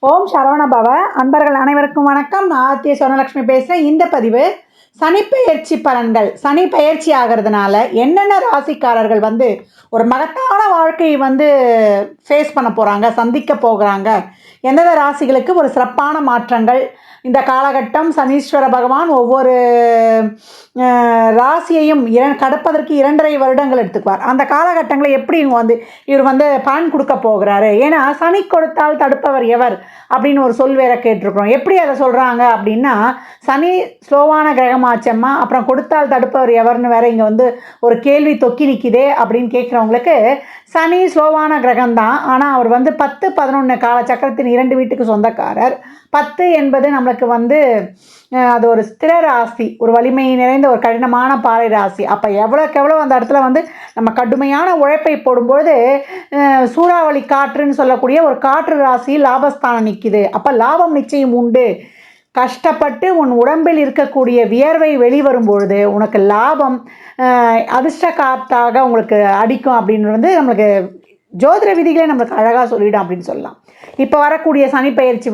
ஓம் சரவண பவ. அன்பர்கள் அனைவருக்கும் வணக்கம். நான் ஆர்த்தி சொர்ணலக்ஷ்மி பேசுகிறேன். இந்த பதிவு சனிப்பெயர்ச்சி பலன்கள். சனி பயிற்சி ஆகிறதுனால என்னென்ன ராசிக்காரர்கள் ஒரு மகத்தான வாழ்க்கையை ஃபேஸ் பண்ண போகிறாங்க, சந்திக்க போகிறாங்க, எந்தெந்த ராசிகளுக்கு ஒரு சிறப்பான மாற்றங்கள் இந்த காலகட்டம். சனீஸ்வர பகவான் ஒவ்வொரு ராசியையும் கடப்பதற்கு 2.5 வருடங்கள் எடுத்துக்குவார். அந்த காலகட்டங்களை எப்படி இவர் பலன் கொடுக்க போகிறாரு. ஏன்னா சனி கொடுத்தால் தடுப்பவர் எவர் அப்படின்னு ஒரு சொல் வேற கேட்டிருக்கிறோம். எப்படி அதை சொல்கிறாங்க அப்படின்னா, சனி ஸ்லோவான கிரகமாச்சம்மா, அப்புறம் கொடுத்தால் தடுப்பவர் எவர்னு வேற இங்கே ஒரு கேள்வி தொக்கி நிற்கிதே அப்படின்னு கேட்குறவங்களுக்கு, சனி ஸ்லோவான கிரகம்தான். ஆனால் அவர் 10, 11 காலச்சக்கரத்தின் 2 வீட்டுக்கு சொந்தக்காரர். 10 என்பது நம்மளுக்கு அது ஒரு ஸ்திர ராசி, ஒரு வலிமை நிறைந்த ஒரு கடினமான பாறை ராசி. அப்போ எவ்வளோக்கு எவ்வளோ அந்த இடத்துல நம்ம கடுமையான உழைப்பை போடும்போது சூறாவளி காற்றுன்னு சொல்லக்கூடிய ஒரு காற்று ராசி லாபஸ்தானம் நிற்கிது. அப்போ லாபம் நிச்சயம் உண்டு. கஷ்டப்பட்டு உன் உடம்பில் இருக்கக்கூடிய வியர்வை வெளிவரும் பொழுது உனக்கு லாபம் அதிர்ஷ்ட காத்தாக உங்களுக்கு அடிக்கும் அப்படின்னு நம்மளுக்கு ஜோதிட விதிகளே நம்மளுக்கு அழகாக சொல்லிடும் அப்படின்னு சொல்லலாம். இப்போ வரக்கூடிய சனிப்பெயர்ச்சி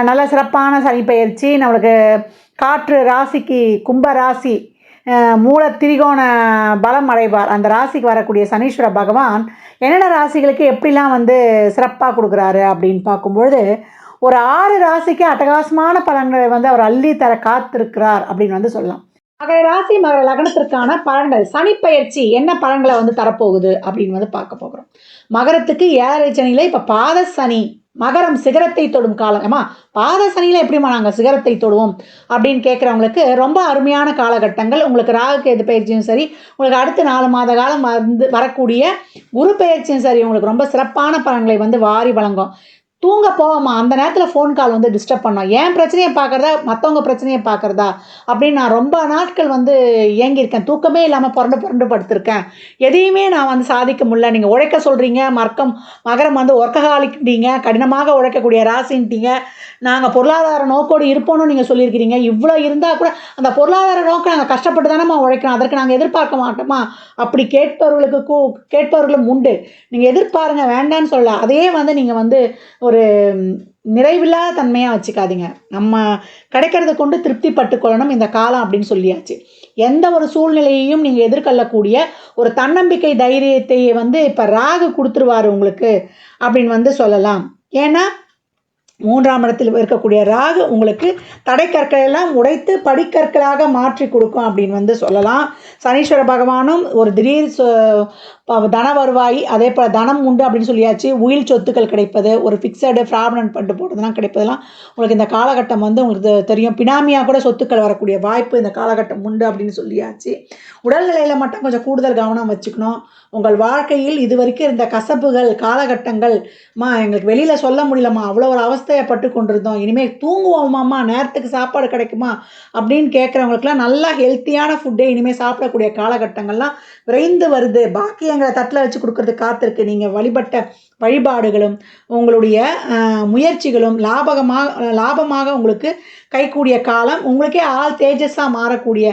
நல்ல சிறப்பான சனிப்பெயர்ச்சி. நம்மளுக்கு காற்று ராசிக்கு கும்ப ராசி மூல திரிகோண பலம் அடைவார். அந்த ராசிக்கு வரக்கூடிய சனீஸ்வர பகவான் என்னென்ன ராசிகளுக்கு எப்படிலாம் சிறப்பாக கொடுக்குறாரு அப்படின்னு பார்க்கும்பொழுது, ஒரு 6 ராசிக்கு அட்டகாசமான பலன்களை அவர் அள்ளி தர காத்திருக்கிறார் அப்படின்னு சொல்லலாம். மகர ராசி மகர லக்னத்திற்கான பலன்கள். சனிப்பெயர்ச்சி என்ன பலன்களை தரப்போகுது அப்படின்னு பார்க்க போகிறோம். மகரத்துக்கு 7 சனியில் இப்போ பாத சனி. மகரம் சிகரத்தை தொடும் காலம். ஏமா பாத சனியில் எப்படிமா நாங்கள் சிகரத்தை தொடுவோம் அப்படின்னு கேட்குறவங்களுக்கு ரொம்ப அருமையான காலகட்டங்கள். உங்களுக்கு ராகு எது பயிற்சியும் சரி, உங்களுக்கு அடுத்த 4 மாத காலம் வரக்கூடிய குரு பயிற்சியும் சரி, உங்களுக்கு ரொம்ப சிறப்பான பலன்களை வாரி வழங்கும். தூங்க போவோம்மா, அந்த நேரத்தில் ஃபோன் கால் டிஸ்டர்ப் பண்ணோம். ஏன் பிரச்சனையை பார்க்குறதா மற்றவங்க பிரச்சனையை பார்க்குறதா அப்படின்னு நான் ரொம்ப நாட்கள் இயங்கியிருக்கேன். தூக்கமே இல்லாமல் புரண்டு படுத்திருக்கேன். எதையுமே நான் சாதிக்க முடியல. நீங்கள் உழைக்க சொல்கிறீங்க. மகரம் ஒர்க்கஹாலிக்ட்டீங்க, கடினமாக உழைக்கக்கூடிய ராசின்ட்டீங்க. நாங்கள் பொருளாதார நோக்கோடு இருப்போம்னு நீங்கள் சொல்லியிருக்கிறீங்க. இவ்வளோ இருந்தால் கூட அந்த பொருளாதார நோக்கம் நாங்கள் கஷ்டப்பட்டு தானேம்மா உழைக்கிறோம், அதற்கு நாங்கள் எதிர்பார்க்க மாட்டோமா அப்படி கேட்பவர்களும் உண்டு. நீங்கள் எதிர்பாருங்க, வேண்டான்னு சொல்ல. அதையே நீங்கள் ஒரு நிறைவில்லாத தன்மையாக வச்சுக்காதீங்க. நம்ம கிடைக்கிறத கொண்டு திருப்தி பட்டுக்கொள்ளணும் இந்த காலம் அப்படின்னு சொல்லியாச்சு. எந்த ஒரு சூழ்நிலையையும் நீங்கள் எதிர்கொள்ளக்கூடிய ஒரு தன்னம்பிக்கை தைரியத்தை இப்போ ராகு கொடுத்துருவார் உங்களுக்கு அப்படின்னு சொல்லலாம். ஏன்னா 3ஆம் இடத்தில் இருக்கக்கூடிய ராகு உங்களுக்கு தடைக்கற்களெல்லாம் உடைத்து படிக்கற்களாக மாற்றி கொடுக்கும் அப்படின்னு சொல்லலாம். சனீஸ்வர பகவானும் ஒரு திடீர் தன வருவாய், அதே போல் தனம் உண்டு அப்படின்னு சொல்லியாச்சு. உயில் சொத்துக்கள் கிடைப்பது, ஒரு ஃபிக்ஸடு ப்ராவிடன்ட் ஃபண்டு போட்டதெல்லாம் கிடைப்பதெல்லாம் உங்களுக்கு இந்த காலகட்டம் உங்களுக்கு தெரியும். பினாமியாக கூட சொத்துக்கள் வரக்கூடிய வாய்ப்பு இந்த காலகட்டம் உண்டு அப்படின்னு சொல்லியாச்சு. உடல்நிலையில் மட்டும் கொஞ்சம் கூடுதல் கவனம் வச்சுக்கணும். உங்கள் வாழ்க்கையில் இது வரைக்கும் இருந்த கசப்புகள் காலகட்டங்கள், எங்களுக்கு வெளியில் சொல்ல முடியலம்மா, அவ்வளோ ஒரு அவஸ்தையப்பட்டு கொண்டிருந்தோம், இனிமேல் தூங்குவோமாம்மா, நேரத்துக்கு சாப்பாடு கிடைக்குமா அப்படின்னு கேட்குறவங்களுக்குலாம் நல்லா ஹெல்த்தியான ஃபுட்டே இனிமேல் சாப்பிடக்கூடிய காலகட்டங்கள்லாம் விரைந்து வருது. பாக்கியங்களை தட்டில் வச்சு கொடுக்கறதுக்கு காத்திருக்கு. நீங்கள் வழிபட்ட வழிபாடுகளும் உங்களுடைய முயற்சிகளும் லாபமாக உங்களுக்கு கைக்கூடிய காலம். உங்களுக்கே ஆள் தேஜஸாக மாறக்கூடிய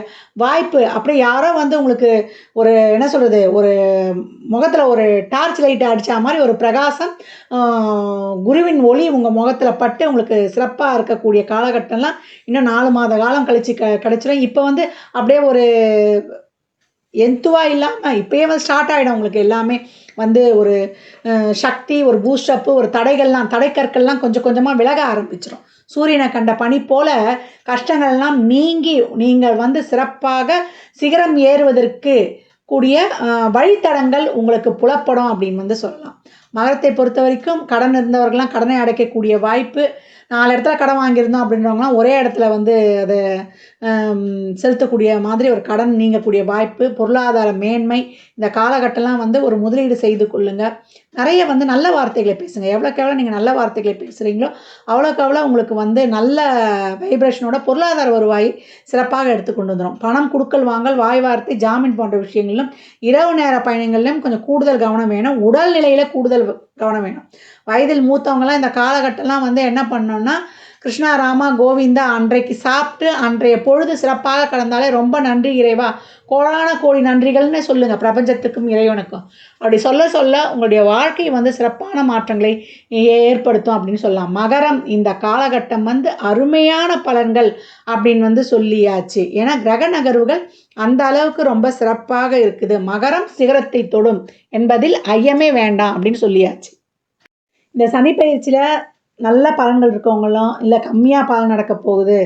வாய்ப்பு. அப்படி யாரோ உங்களுக்கு ஒரு என்ன சொல்கிறது, ஒரு முகத்தில் ஒரு டார்ச் லைட் அடித்தா மாதிரி ஒரு பிரகாசம், குருவின் ஒளி உங்கள் முகத்தில் பட்டு உங்களுக்கு சிறப்பாக இருக்கக்கூடிய காலகட்டம்லாம் இன்னும் 4 மாத காலம் கழித்து கிடச்சிடும். இப்போ அப்படியே ஒரு எந்துவா இல்லாமல் இப்போயே ஸ்டார்ட் ஆகிடும் உங்களுக்கு எல்லாமே ஒரு சக்தி, ஒரு பூஸ்டப்பு, ஒரு தடைக்கற்கள்லாம் கொஞ்சம் கொஞ்சமாக விலக ஆரம்பிச்சிடும். சூரியனை கண்ட பனி போல கஷ்டங்கள்லாம் நீங்கி நீங்கள் சிறப்பாக சிகரம் ஏறுவதற்கு கூடிய வழித்தடங்கள் உங்களுக்கு புலப்படும் அப்படின்னு சொல்லலாம். மகரத்தை பொறுத்த வரைக்கும் கடன் இருந்தவர்கள்லாம் கடனை அடைக்கக்கூடிய வாய்ப்பு. 4 இடத்துல கடன் வாங்கியிருந்தோம் அப்படின்றவங்களாம் ஒரே இடத்துல அதை செலுத்தக்கூடிய மாதிரி ஒரு கடன் நீங்கக்கூடிய வாய்ப்பு. பொருளாதார மேன்மை. இந்த காலகட்டம்லாம் ஒரு முதலீடு செய்து கொள்ளுங்கள். நிறைய நல்ல வார்த்தைகளை பேசுங்க. எவ்வளோக்கு எவ்வளோ நீங்கள் நல்ல வார்த்தைகளை பேசுகிறீங்களோ அவ்வளோக்கு அவ்வளோ உங்களுக்கு நல்ல வைப்ரேஷனோட பொருளாதார வருவாய் சிறப்பாக எடுத்துக்கொண்டு வந்துடும். பணம் கொடுக்கல் வாங்கல், வாய் வார்த்தை, ஜாமீன் போன்ற விஷயங்களிலும் இரவு நேர பயணங்களிலும் கொஞ்சம் கூடுதல் கவனம் வேணும். உடல்நிலையில் கூடுதல் கவனம் வேணும். வயதில் மூத்தவங்களாம் இந்த காலகட்டம்லாம் என்ன பண்ணோன்னா, கிருஷ்ணா ராமா கோவிந்தா அன்றைக்கு சாப்பிட்டு அன்றைய பொழுது சிறப்பாக கடந்தாலே ரொம்ப நன்றி இறைவா, கோடான கோடி நன்றிகள்னு சொல்லுங்கள் பிரபஞ்சத்துக்கும் இறைவனுக்கும். அப்படி சொல்ல சொல்ல உங்களுடைய வாழ்க்கை வந்து சிறப்பான மாற்றங்களை ஏற்படுத்தும் அப்படின்னு சொல்லலாம். மகரம் இந்த காலகட்டம் வந்து அருமையான பலன்கள் அப்படின்னு வந்து சொல்லியாச்சு. ஏன்னா கிரக நகர்வுகள் அந்த அளவுக்கு ரொம்ப சிறப்பாக இருக்குது. மகரம் சிகரத்தை தொடும் என்பதில் ஐயமே வேண்டாம் அப்படின்னு சொல்லியாச்சு. இந்த சனி பயிற்சியில் நல்ல பலன்கள் இருக்கவங்களும் இல்லை கம்மியாக பலன் நடக்க போகுது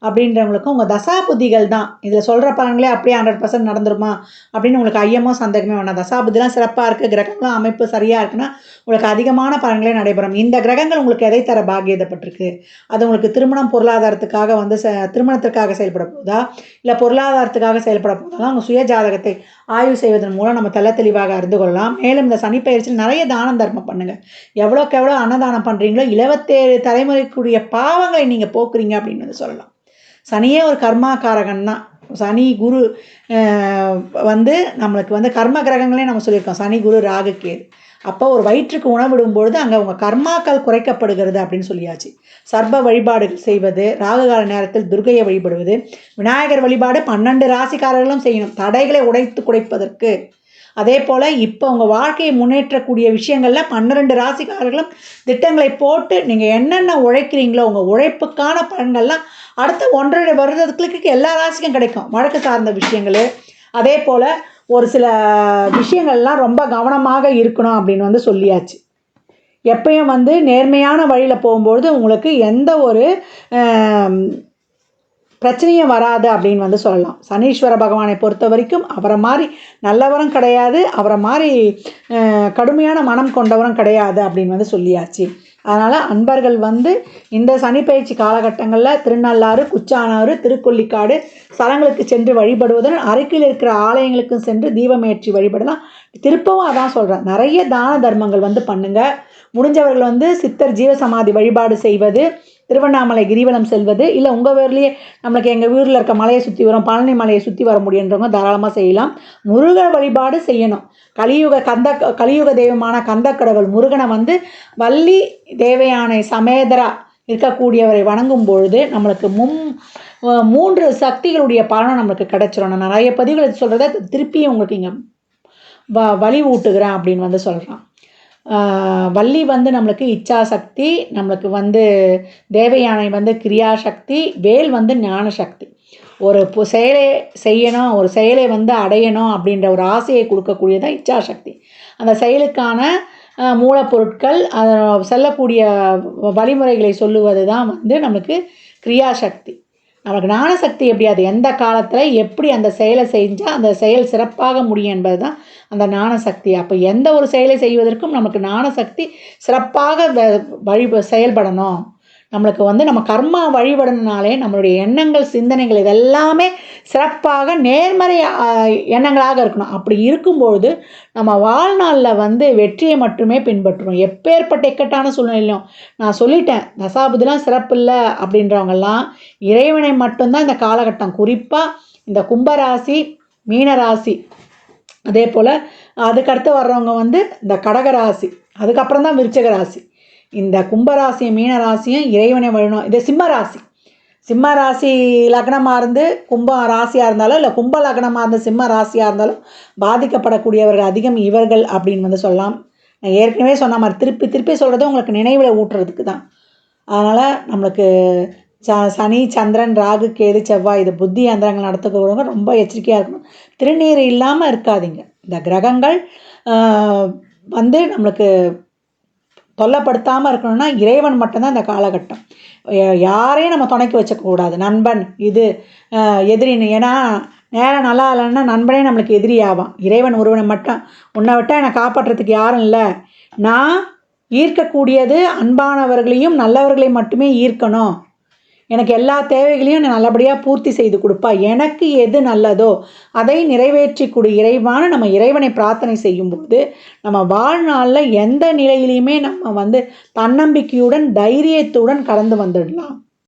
அப்படின்றவங்களுக்கும் உங்கள் தசாபுத்திகள் தான் இதில் சொல்கிற பலன்களே அப்படியே 100% நடந்துருமா அப்படின்னு உங்களுக்கு ஐயமோ சந்தேகமே வேண்டாம். தசாபுத்திலாம் சிறப்பாக இருக்குது, கிரகங்களும் அமைப்பு சரியாக இருக்குன்னா உங்களுக்கு அதிகமான பலன்களே நடைபெறும். இந்த கிரகங்கள் உங்களுக்கு எதை தர பாக்கியதப்பட்டிருக்கு? அது உங்களுக்கு திருமணம் பொருளாதாரத்துக்காக வந்து திருமணத்திற்காக செயல்பட போகுதா, இல்லை பொருளாதாரத்துக்காக செயல்பட போகுதா? உங்கள் சுய ஜாதகத்தை ஆய்வு செய்வதன் மூலம் நம்ம தெள்ள தெளிவாக அறிந்து கொள்ளலாம். மேலும் இந்த சனி பயிற்சியில் நிறைய தானம் தர்மம் பண்ணுங்கள். எவ்வளோக்கு எவ்வளோ அன்னதானம் பண்ணுறீங்களோ 27 தலைமுறைக்குரிய பாவங்களை நீங்கள் போக்குறீங்க அப்படின்னு வந்து சொல்லலாம். சனியே ஒரு கர்மாக்காரகன் தான். சனி குரு வந்து நம்மளுக்கு வந்து கர்ம கிரகங்களே நம்ம சொல்லியிருக்கோம். சனி குரு ராகு கேது. அப்போ ஒரு வயிற்றுக்கு உணவிடும்பொழுது அங்கே உங்கள் கர்மாக்கள் குறைக்கப்படுகிறது அப்படின்னு சொல்லியாச்சு. சர்ப வழிபாடுகள் செய்வது, ராகுகால நேரத்தில் துர்கையை வழிபடுவது, விநாயகர் வழிபாடு 12 ராசிக்காரர்களும் செய்யணும் தடைகளை உடைத்து குறைப்பதற்கு. அதே போல் இப்போ உங்கள் வாழ்க்கையை முன்னேற்றக்கூடிய விஷயங்களில் 12 ராசிக்காரர்களும் திட்டங்களை போட்டு நீங்கள் என்னென்ன உழைக்கிறீங்களோ உங்கள் உழைப்புக்கான பலன்கள்லாம் அடுத்த 1.5 வருடத்துக்கு எல்லா ராசிக்கும் கிடைக்கும். வழக்கு சார்ந்த விஷயங்கள், அதே போல் ஒரு சில விஷயங்கள்லாம் ரொம்ப கவனமாக இருக்கணும் அப்படின்னு வந்து சொல்லியாச்சு. எப்பயும் வந்து நேர்மையான வழியில் போகும்பொழுது உங்களுக்கு எந்த ஒரு பிரச்சனையும் வராது அப்படின்னு வந்து சொல்லலாம். சனீஸ்வர பகவானை பொறுத்த வரைக்கும் அவரை மாதிரி நல்லவரும் கிடையாது, அவரை மாதிரி கடுமையான மனம் கொண்டவரும் கிடையாது அப்படின்னு வந்து சொல்லியாச்சு. அதனால் அன்பர்கள் வந்து இந்த சனி பயிற்சி காலகட்டங்களில் திருநள்ளாறு, குச்சானாறு, திருக்கொள்ளிக்காடு ஸ்தலங்களுக்கு சென்று வழிபடுவதுடன் அருகில் இருக்கிற ஆலயங்களுக்கும் சென்று தீபமேற்றி வழிபடலாம். திருப்பவும் அதான் சொல்கிறேன், நிறைய தான தர்மங்கள் வந்து பண்ணுங்கள். முடிஞ்சவர்கள் வந்து சித்தர் ஜீவசமாதி வழிபாடு செய்வது, திருவண்ணாமலை கிரிவலம் செல்வது, இல்லை உங்கள் ஊர்லேயே நம்மளுக்கு எங்கள் ஊரில் இருக்க மலையை சுற்றி வரும் பழனி மலையை சுற்றி வர முடியுன்றவங்க தாராளமாக செய்யலாம். முருகன் வழிபாடு செய்யணும். கலியுக தெய்வமான கந்தக்கடவுள் முருகனை வந்து வள்ளி தேவயானை சமேதரா இருக்கக்கூடியவரை வணங்கும் பொழுது நம்மளுக்கு 3 சக்திகளுடைய பலனும் நம்மளுக்கு கிடைச்சிரும். நான் நிறைய பதிவுகள் சொல்கிறத திருப்பியும் உங்களுக்கு இங்கே வழி ஊட்டுகிறேன் அப்படின்னு வந்து சொல்கிறான். வள்ளி வந்து நம்மளுக்கு இச்சா சக்தி, நம்மளுக்கு வந்து தேவயானை வந்து கிரியாசக்தி, வேல் வந்து ஞான சக்தி. ஒரு செயலை செய்யணும், ஒரு செயலை வந்து அடையணும் அப்படின்ற ஒரு ஆசையை கொடுக்கக்கூடியதான் இச்சாசக்தி. அந்த செயலுக்கான மூலப்பொருட்கள், செல்லக்கூடிய வழிமுறைகளை சொல்லுவது தான் வந்து நமக்கு கிரியாசக்தி. நமக்கு ஞானசக்தி எப்படி, அது எந்த காலத்தில் எப்படி அந்த செயலை செஞ்சால் அந்த செயல் சிறப்பாக முடியும் என்பது தான் அந்த ஞானசக்தி. அப்போ எந்த ஒரு செயலை செய்வதற்கும் நமக்கு ஞானசக்தி சிறப்பாக செயல்படணும். நம்மளுக்கு வந்து நம்ம கர்மா வழிபடணுனாலே நம்மளுடைய எண்ணங்கள், சிந்தனைகள் இதெல்லாமே சிறப்பாக நேர்மறை எண்ணங்களாக இருக்கணும். அப்படி இருக்கும்பொழுது நம்ம வாழ்நாளில் வந்து வெற்றியை மட்டுமே பின்பற்றுவோம். எப்பேற்பட்ட இக்கட்டான சூழ்நிலையிலும் நான் சொல்லிட்டேன், தசாபுதிலாம் சிறப்பு இல்லை அப்படின்றவங்கெல்லாம் இறைவனை மட்டும்தான் இந்த காலகட்டம், குறிப்பாக இந்த கும்பராசி, மீனராசி, அதே போல் அதுக்கடுத்து வர்றவங்க வந்து இந்த கடகராசி, அதுக்கப்புறம் தான் விருச்சிக ராசி. இந்த கும்பராசியும் மீனராசியும் இறைவனை வழிணும். இது சிம்ம ராசி லக்னமாக இருந்து கும்ப ராசியாக இருந்தாலும், இல்லை கும்ப லக்னமாக இருந்து சிம்ம ராசியாக இருந்தாலும் பாதிக்கப்படக்கூடியவர்கள் அதிகம் இவர்கள் அப்படின்னு வந்து சொல்லலாம். நான் ஏற்கனவே சொன்ன மாதிரி திருப்பி திருப்பி சொல்கிறது உங்களுக்கு நினைவில் ஊட்டுறதுக்கு தான். அதனால் நம்மளுக்கு சனி, சந்திரன், ராகு, கேது, செவ்வாய் இது புத்தி அந்தரங்கள் நடத்துக்கிறவங்க ரொம்ப எச்சரிக்கையாக இருக்கணும். திருநீர் இல்லாமல் இருக்காதீங்க. இந்த கிரகங்கள் வந்து நம்மளுக்கு தொல்லைப்படுத்தாமல் இருக்கணும்னா இறைவன் மட்டும்தான் இந்த காலகட்டம். யாரையும் நம்ம துணைக்கு வச்சக்கூடாது. நண்பன் இது எதிரின்னு, ஏன்னா நேரம் நல்லா இல்லைன்னா நண்பனே நம்மளுக்கு எதிரியாவான். இறைவன் ஒருவனை மட்டும், உன்னை விட்டால் என்னை காப்பாற்றுறதுக்கு யாரும் இல்லை, நான் ஈர்க்கக்கூடியது அன்பானவர்களையும் நல்லவர்களையும் மட்டுமே ஈர்க்கணும், எனக்கு எல்லா தேவைகளையும் நல்லபடியாக பூர்த்தி செய்து கொடுப்பா, எனக்கு எது நல்லதோ அதை நிறைவேற்றி கொடு இறைவான நம்ம இறைவனை பிரார்த்தனை செய்யும்போது நம்ம வாழ்நாளில் எந்த நிலையிலையுமே நம்ம வந்து தன்னம்பிக்கையுடன் தைரியத்துடன் கடந்து வந்துடலாம்.